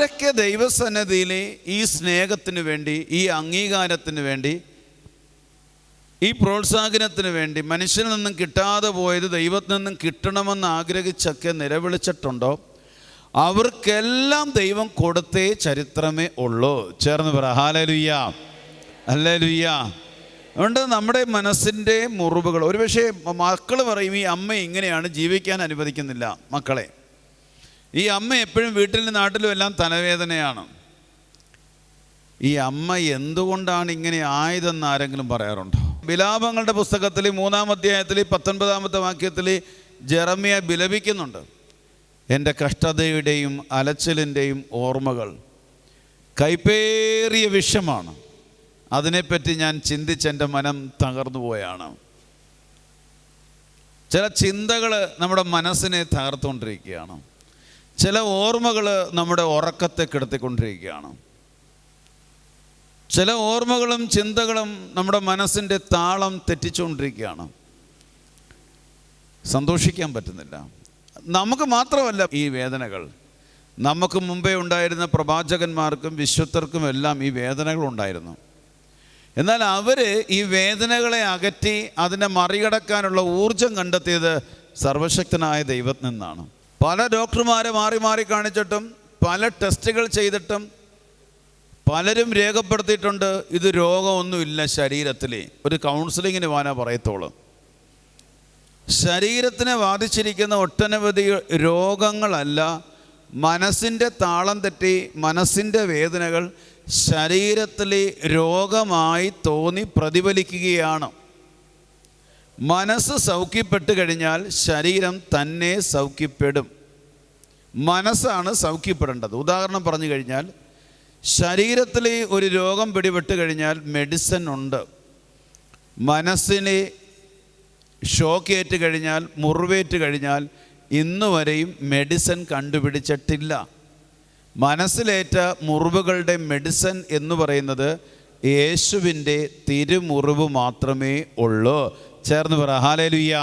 ആരൊക്കെ ദൈവസന്നിധിയിൽ ഈ സ്നേഹത്തിന് വേണ്ടി, ഈ അംഗീകാരത്തിന് വേണ്ടി, ഈ പ്രോത്സാഹനത്തിന് വേണ്ടി മനുഷ്യനിൽ നിന്നും കിട്ടാതെ പോയത് ദൈവത്തിൽ നിന്നും കിട്ടണമെന്ന് ആഗ്രഹിച്ചൊക്കെ നിലവിളിച്ചിട്ടുണ്ടോ, അവർക്കെല്ലാം ദൈവം കൊടുത്തേ ചരിത്രമേ ഉള്ളൂ. ചേർന്ന് പറ ഹല്ലേലൂയ, ഹല്ലേലൂയ. അതുകൊണ്ട് നമ്മുടെ മനസ്സിൻ്റെ മുറിവുകൾ, ഒരുപക്ഷെ മക്കൾ പറയും ഈ അമ്മ ഇങ്ങനെയാണ്, ജീവിക്കാൻ അനുവദിക്കുന്നില്ല മക്കളെ. ഈ അമ്മ എപ്പോഴും വീട്ടിലും നാട്ടിലും എല്ലാം തലവേദനയാണ്. ഈ അമ്മ എന്തുകൊണ്ടാണ് ഇങ്ങനെ ആയതെന്ന് ആരെങ്കിലും പറയാറുണ്ടോ? വിലാപങ്ങളുടെ പുസ്തകത്തിൽ 3-ാം അധ്യായത്തിൽ 19-ാമത്തെ വാക്യത്തിൽ ജെറമ്യ വിലപിക്കുന്നുണ്ട്. എൻ്റെ കഷ്ടതയുടെയും അലച്ചിലിൻ്റെയും ഓർമ്മകൾ കൈപ്പേറിയ വിഷമാണ്, അതിനെപ്പറ്റി ഞാൻ ചിന്തിച്ചെൻ്റെ മനം തകർന്നു പോയാണ്. ചില ചിന്തകൾ നമ്മുടെ മനസ്സിനെ തകർത്തുകൊണ്ടിരിക്കുകയാണ്. ചില ഓർമ്മകൾ നമ്മുടെ ഉറക്കത്തെ കെടുത്തിക്കൊണ്ടിരിക്കുകയാണ്. ചില ഓർമ്മകളും ചിന്തകളും നമ്മുടെ മനസ്സിൻ്റെ താളം തെറ്റിച്ചുകൊണ്ടിരിക്കുകയാണ്. സന്തോഷിക്കാൻ പറ്റുന്നില്ല. നമുക്ക് മാത്രമല്ല ഈ വേദനകൾ, നമുക്ക് മുമ്പേ ഉണ്ടായിരുന്ന പ്രവാചകന്മാർക്കും വിശുദ്ധർക്കും എല്ലാം ഈ വേദനകളുണ്ടായിരുന്നു. എന്നാൽ അവർ ഈ വേദനകളെ അകറ്റി അതിനെ മറികടക്കാനുള്ള ഊർജം കണ്ടെത്തിയത് സർവശക്തനായ ദൈവത്തിൽ നിന്നാണ്. പല ഡോക്ടർമാരെ മാറി മാറി കാണിച്ചിട്ടും പല ടെസ്റ്റുകൾ ചെയ്തിട്ടും പലരും രേഖപ്പെടുത്തിയിട്ടുണ്ട് ഇത് രോഗമൊന്നുമില്ല ശരീരത്തിൽ. ഒരു കൗൺസിലിങ്ങിന് പോകാനാ പറയത്തോളൂ. ശരീരത്തിനെ ബാധിച്ചിരിക്കുന്ന ഒട്ടനവധി രോഗങ്ങളല്ല, മനസ്സിൻ്റെ താളം തെറ്റി മനസ്സിൻ്റെ വേദനകൾ ശരീരത്തിൽ രോഗമായി തോന്നി പ്രതിഫലിക്കുകയാണ്. മനസ്സ് സൗഖ്യപ്പെട്ട് കഴിഞ്ഞാൽ ശരീരം തന്നെ സൗഖ്യപ്പെടും. മനസ്സാണ് സൗഖ്യപ്പെടേണ്ടത്. ഉദാഹരണം പറഞ്ഞു കഴിഞ്ഞാൽ, ശരീരത്തിൽ ഒരു രോഗം പിടിപെട്ട് കഴിഞ്ഞാൽ മെഡിസിൻ ഉണ്ട്. മനസ്സിനെ ഷോക്കേറ്റ് കഴിഞ്ഞാൽ, മുറിവേറ്റ് കഴിഞ്ഞാൽ ഇന്ന് വരെയും മെഡിസിൻ കണ്ടുപിടിച്ചിട്ടില്ല. മനസ്സിലേറ്റ മുറിവുകളുടെ മെഡിസിൻ എന്ന് പറയുന്നത് യേശുവിൻ്റെ തിരുമുറിവ് മാത്രമേ ഉള്ളൂ. ചേർന്ന് പറ ഹല്ലേലൂയ.